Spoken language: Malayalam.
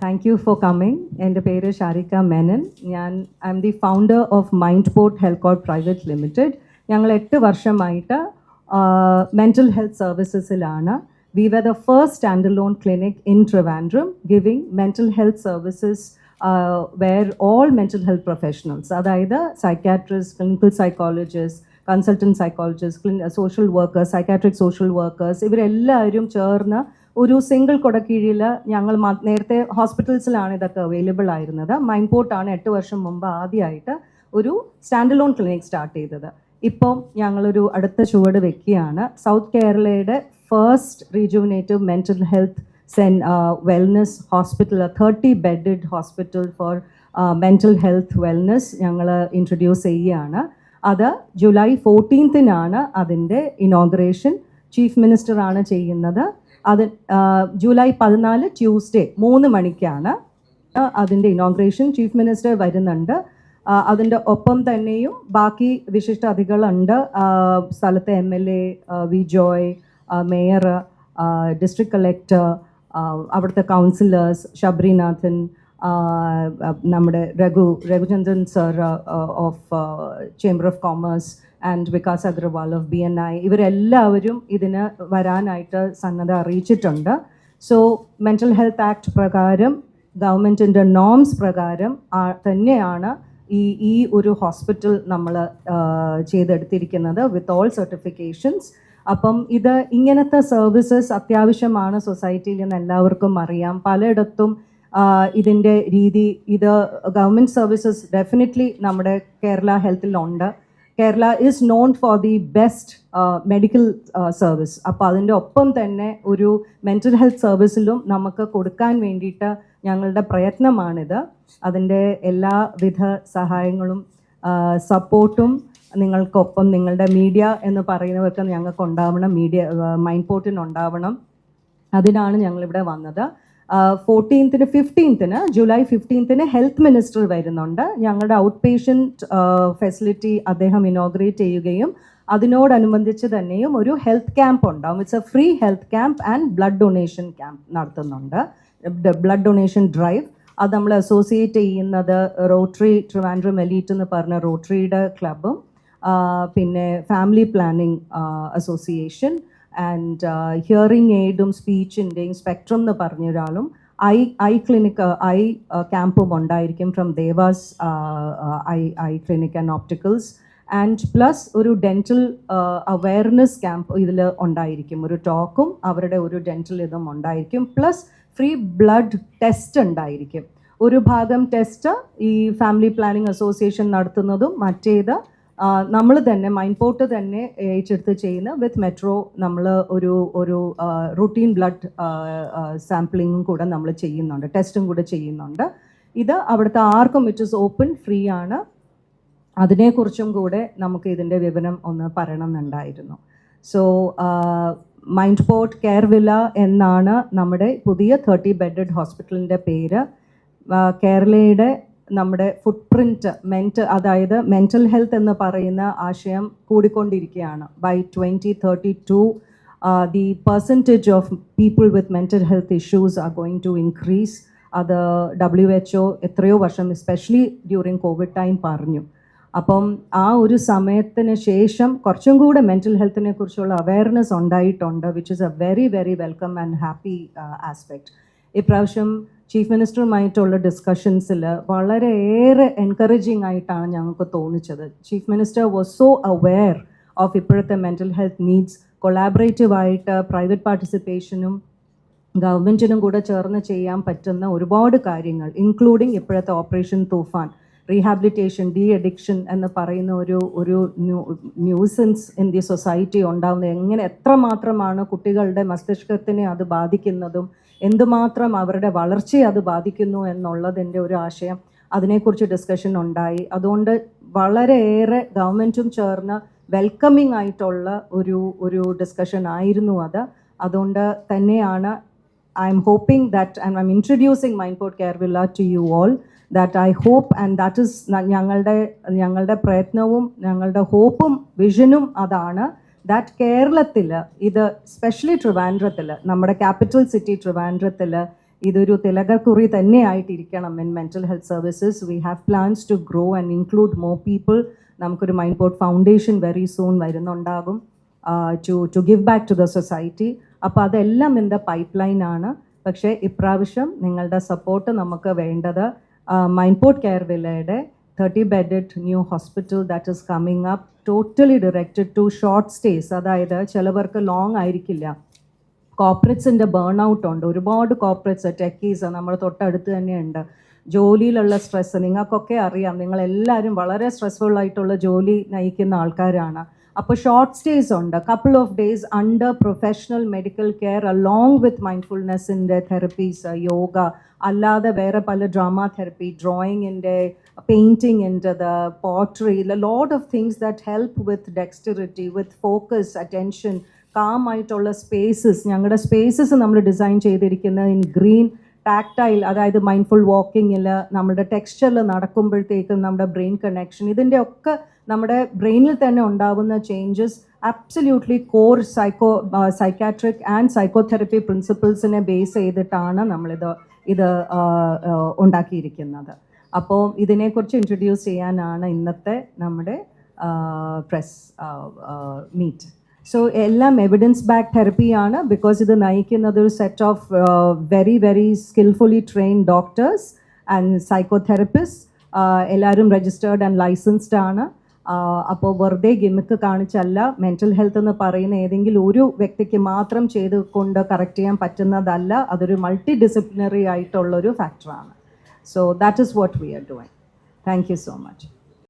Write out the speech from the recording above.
Thank you for coming. എൻ്റെ പേര് Sharika Menon. I am the founder of Mind Port Health Corp private limited. ഞങ്ങൾ 8 വർഷമായിട്ട് മെൻ്റൽ ഹെൽത്ത് സർവീസസിലാണ്. We were the first standalone clinic in Trivandrum giving mental health services where all mental health professionals, അതായത് psychiatrists, clinical psychologists, consultant psychologists, social workers, psychiatric social workers, ഇവരെല്ലാവരും ചേർന്ന് ഒരു സിംഗിൾ കൊടക്കീഴിൽ ഞങ്ങൾ നേരത്തെ ഹോസ്പിറ്റൽസിലാണ് ഇതൊക്കെ അവൈലബിൾ ആയിരുന്നത്. മൈൻഡ് പോർട്ടാണ് 8 വർഷം മുമ്പ് ആദ്യമായിട്ട് ഒരു സ്റ്റാൻഡലോൺ ക്ലിനിക് സ്റ്റാർട്ട് ചെയ്തത്. ഇപ്പം ഞങ്ങളൊരു അടുത്ത ചുവട് വെക്കുകയാണ്. സൗത്ത് കേരളയുടെ first rejuvenative mental health wellness hospital, 30-bedded hospital for mental health wellness ഞങ്ങൾ ഇൻട്രൊഡ്യൂസ് ചെയ്യുകയാണ്. അത് ജൂലൈ 14 അതിൻ്റെ ഇനോഗ്രേഷൻ. ചീഫ് മിനിസ്റ്ററാണ് ചെയ്യുന്നത്. അത് ജൂലൈ 14 ട്യൂസ്ഡേ 3 മണിക്കാണ് അതിൻ്റെ ഇനോഗ്രേഷൻ. ചീഫ് മിനിസ്റ്റർ വരുന്നുണ്ട്. അതിൻ്റെ ഒപ്പം തന്നെയും ബാക്കി വിശിഷ്ട അതിഥികളുണ്ട്. സ്ഥലത്തെ MLA, V Joy, mayor, district collector, അവിടുത്തെ കൗൺസിലേഴ്സ്, ശബരിനാഥൻ, നമ്മുടെ Raghuchandran sir of chamber of commerce and Vikas Agarwal of BNI, ഇവരെല്ലാവരും ഇതിന് വരാനായിട്ട് സന്നദ്ധ അറിയിച്ചിട്ടുണ്ട്. സോ മെൻ്റൽ ഹെൽത്ത് ആക്ട് പ്രകാരം ഗവൺമെൻറ്റിൻ്റെ നോംസ് പ്രകാരം തന്നെയാണ് ഈ ഒരു ഹോസ്പിറ്റൽ നമ്മൾ ചെയ്തെടുത്തിരിക്കുന്നത് വിത്ത് ഓൾ സർട്ടിഫിക്കേഷൻസ്. അപ്പം ഇത് ഇങ്ങനത്തെ സർവീസസ് അത്യാവശ്യമാണ് സൊസൈറ്റിയിൽ നിന്ന് എല്ലാവർക്കും അറിയാം. പലയിടത്തും ഇതിൻ്റെ രീതി ഇത് ഗവൺമെൻറ് സർവീസസ് ഡെഫിനറ്റ്ലി നമ്മുടെ കേരള ഹെൽത്തിലുണ്ട്. Kerala is known for the best medical service. അപ്പോൾ അതിൻ്റെ ഒപ്പം തന്നെ ഒരു മെൻ്റൽ ഹെൽത്ത് സർവീസിലും നമുക്ക് കൊടുക്കാൻ വേണ്ടിയിട്ട് ഞങ്ങളുടെ പ്രയത്നമാണിത്. അതിൻ്റെ എല്ലാവിധ സഹായങ്ങളും സപ്പോർട്ടും നിങ്ങൾക്കൊപ്പം നിങ്ങളുടെ മീഡിയ എന്ന് പറയുന്നവർക്ക് ഞങ്ങൾക്ക് ഉണ്ടാവണം, മൈൻഡ് പോർട്ടിനുണ്ടാവണം. അതിനാണ് ഞങ്ങളിവിടെ വന്നത്. 15 ജൂലൈ 15 ഹെൽത്ത് മിനിസ്റ്റർ വരുന്നുണ്ട്. ഞങ്ങളുടെ ഔട്ട് പേഷ്യൻറ്റ് ഫെസിലിറ്റി അദ്ദേഹം ഇനോഗ്രേറ്റ് ചെയ്യുകയും അതിനോടനുബന്ധിച്ച് തന്നെയും ഒരു ഹെൽത്ത് ക്യാമ്പ് ഉണ്ടാവും. It's A free health camp and blood donation camp നടത്തുന്നുണ്ട്. ബ്ലഡ് ഡൊണേഷൻ ഡ്രൈവ് അത് നമ്മൾ അസോസിയേറ്റ് ചെയ്യുന്നത് റോട്ടറി ട്രിവാൻഡ്രം എലീറ്റ് എന്ന് പറഞ്ഞ റോട്ടറിയുടെ ക്ലബും പിന്നെ family planning association and hearing എയ്ഡും സ്പീച്ചിൻ്റെയും സ്പെക്ട്രം എന്ന് പറഞ്ഞ ഒരാളും ഐ ക്യാമ്പും ഉണ്ടായിരിക്കും from Devas eye clinic and opticals. And plus ഒരു ഡെൻറ്റൽ അവെയർനെസ് ക്യാമ്പ് ഇതിൽ ഉണ്ടായിരിക്കും. ഒരു ടോക്കും അവരുടെ ഒരു ഡെൻറ്റൽ ഇതും ഉണ്ടായിരിക്കും. പ്ലസ് ഫ്രീ ബ്ലഡ് ടെസ്റ്റ് ഉണ്ടായിരിക്കും. ഒരു ഭാഗം ടെസ്റ്റ് ഈ ഫാമിലി പ്ലാനിങ് അസോസിയേഷൻ നടത്തുന്നതും മറ്റേത് നമ്മൾ തന്നെ മൈൻഡ് പോർട്ട് തന്നെ ഏറ്റെടുത്ത് ചെയ്യുന്ന വിത്ത് മെട്രോ നമ്മൾ ഒരു റുട്ടീൻ ബ്ലഡ് സാമ്പിളിങ്ങും കൂടെ നമ്മൾ ചെയ്യുന്നുണ്ട്, ടെസ്റ്റും കൂടെ ചെയ്യുന്നുണ്ട്. ഇത് അവിടുത്തെ ആർക്കും ഇറ്റ് ഇസ് ഓപ്പൺ, ഫ്രീ ആണ്. അതിനെക്കുറിച്ചും കൂടെ നമുക്ക് ഇതിൻ്റെ വിവരം ഒന്ന് പറയണമെന്നുണ്ടായിരുന്നു. So Mind Port care villa എന്നാണ് നമ്മുടെ പുതിയ 30-bedded ഹോസ്പിറ്റലിൻ്റെ പേര്. കേരളയുടെ നമ്മുടെ ഫുട് പ്രിൻറ്റ് അതായത് മെൻ്റൽ ഹെൽത്ത് എന്ന് പറയുന്ന ആശയം കൂടിക്കൊണ്ടിരിക്കുകയാണ്. By 2032 the percentage of people with mental health issues are going to increase. അത് WHO എത്രയോ വർഷം എസ്പെഷ്യലി ഡ്യൂറിങ് കോവിഡ് ടൈം പറഞ്ഞു. അപ്പം ആ ഒരു സമയത്തിന് ശേഷം കുറച്ചും കൂടെ മെൻ്റൽ ഹെൽത്തിനെ കുറിച്ചുള്ള അവയർനെസ് ഉണ്ടായിട്ടുണ്ട്, which is a very very welcome and happy aspect. ഇപ്രാവശ്യം ചീഫ് മിനിസ്റ്ററുമായിട്ടുള്ള ഡിസ്കഷൻസിൽ വളരെയേറെ എൻകറേജിങ് ആയിട്ടാണ് ഞങ്ങൾക്ക് തോന്നിച്ചത്. Chief minister was so aware of ഇപ്പോഴത്തെ മെൻ്റൽ ഹെൽത്ത് നീഡ്സ്. കൊളാബറേറ്റീവായിട്ട് പ്രൈവറ്റ് പാർട്ടിസിപ്പേഷനും ഗവൺമെൻറ്റിനും കൂടെ ചേർന്ന് ചെയ്യാൻ പറ്റുന്ന ഒരുപാട് കാര്യങ്ങൾ, ഇൻക്ലൂഡിങ് ഇപ്പോഴത്തെ operation Thoofan, rehabilitation, de addiction എന്ന് പറയുന്ന ഒരു ന്യൂസൻസ് ഇൻ ദി സൊസൈറ്റി ഉണ്ടാകുന്നത്, എത്രമാത്രമാണ് കുട്ടികളുടെ മസ്തിഷ്കത്തിനെ അത് ബാധിക്കുന്നതും എന്തുമാത്രം അവരുടെ വളർച്ചയെ അത് ബാധിക്കുന്നു എന്നുള്ളതിൻ്റെ ഒരു ആശയം, അതിനെക്കുറിച്ച് ഡിസ്കഷൻ ഉണ്ടായി. അതുകൊണ്ട് വളരെയേറെ ഗവൺമെൻറ്റും ചേർന്ന് വെൽക്കമിങ് ആയിട്ടുള്ള ഒരു ഡിസ്കഷൻ ആയിരുന്നു അത്. അതുകൊണ്ട് തന്നെയാണ് I'm hoping that and I'm introducing Mind Port care Villa to you all. That I hope and that is ഞങ്ങളുടെ പ്രയത്നവും ഞങ്ങളുടെ ഹോപ്പും വിഷനും അതാണ്. ദാറ്റ് കേരളത്തിൽ ഇത് സ്പെഷ്യലി ട്രിവാൻഡ്രത്തിൽ, നമ്മുടെ ക്യാപിറ്റൽ സിറ്റി ട്രിവാൻഡ്രത്തിൽ ഇതൊരു തിലകക്കുറി തന്നെ ആയിട്ടിരിക്കണം in mental health services. We have plans to grow and include more people. നമുക്കൊരു Mind Port foundation very soon വരുന്നുണ്ടാകും to give back to the society. അപ്പോൾ അതെല്ലാം ഇൻ ദ പൈപ്പ് ലൈനാണ്. പക്ഷേ ഇപ്രാവശ്യം നിങ്ങളുടെ സപ്പോർട്ട് നമുക്ക് വേണ്ടത്. മൈൻഡ് പോർട്ട് കെയർ വില്ലയുടെ 30-bedded new hospital that is coming up, totally directed to short stays. അതായത് ചിലവർക്ക് ലോങ് ആയിരിക്കില്ല. കോർപ്പറേറ്റ്സിൻ്റെ ബേൺ ഔട്ട് ഉണ്ട്. ഒരുപാട് കോർപ്പറേറ്റ്സ് ടെക്കീസ് നമ്മുടെ തൊട്ടടുത്ത് തന്നെയുണ്ട്. ജോലിയിലുള്ള സ്ട്രെസ്സ് നിങ്ങൾക്കൊക്കെ അറിയാം. നിങ്ങളെല്ലാവരും വളരെ സ്ട്രെസ്ഫുൾ ആയിട്ടുള്ള ജോലി നയിക്കുന്ന ആൾക്കാരാണ്. അപ്പോൾ ഷോർട്ട് സ്റ്റേസ് ഉണ്ട്. Couple of days under professional medical care along with മൈൻഡ്ഫുൾനെസ്സിൻ്റെ തെറപ്പീസ്, യോഗ, അല്ലാതെ വേറെ പല ഡ്രാമ തെറപ്പി, ഡ്രോയിങ്ങിൻ്റെ, പെയിൻറ്റിങ്ങിൻ്റെ, pottery, lot of things that help with dexterity, with focus, attention, calm ആയിട്ടുള്ള സ്പേസസ്. ഞങ്ങളുടെ സ്പേസസ് നമ്മൾ ഡിസൈൻ ചെയ്തിരിക്കുന്നത് ഇൻ ഗ്രീൻ ടാക്ടൈൽ, അതായത് മൈൻഡ്ഫുൾ വാക്കിങ്ങിൽ നമ്മുടെ ടെക്സ്ചറിൽ നടക്കുമ്പോഴത്തേക്കും നമ്മുടെ ബ്രെയിൻ കണക്ഷൻ, ഇതിൻ്റെ ഒക്കെ നമ്മുടെ ബ്രെയിനിൽ തന്നെ ഉണ്ടാകുന്ന changes absolutely core psychiatric and psychotherapy പ്രിൻസിപ്പിൾസിനെ ബേസ് ചെയ്തിട്ടാണ് ഇത് ഉണ്ടാക്കിയിരിക്കുന്നത്. അപ്പോൾ ഇതിനെക്കുറിച്ച് ഇൻട്രൊഡ്യൂസ് ചെയ്യാനാണ് ഇന്നത്തെ നമ്മുടെ പ്രസ് മീറ്റ്. സോ എല്ലാം എവിഡൻസ് ബാക്ക് തെറപ്പിയാണ്. ബിക്കോസ് ഇത് നയിക്കുന്നത് ഒരു set of very very skilfully trained doctors and psychotherapist. എല്ലാവരും രജിസ്റ്റേർഡ് ആൻഡ് ലൈസൻസ്ഡ് ആണ്. അപ്പോൾ വെറുതെ ഗിമിക്ക് കാണിച്ചല്ല. മെൻ്റൽ ഹെൽത്ത് എന്ന് പറയുന്ന ഏതെങ്കിലും ഒരു വ്യക്തിക്ക് മാത്രം ചെയ്തുകൊണ്ട് കറക്റ്റ് ചെയ്യാൻ പറ്റുന്നതല്ല. അതൊരു മൾട്ടി ഡിസിപ്ലിനറി ആയിട്ടുള്ളൊരു ഫാക്ടറാണ്. So that is what we are doing. Thank you so much.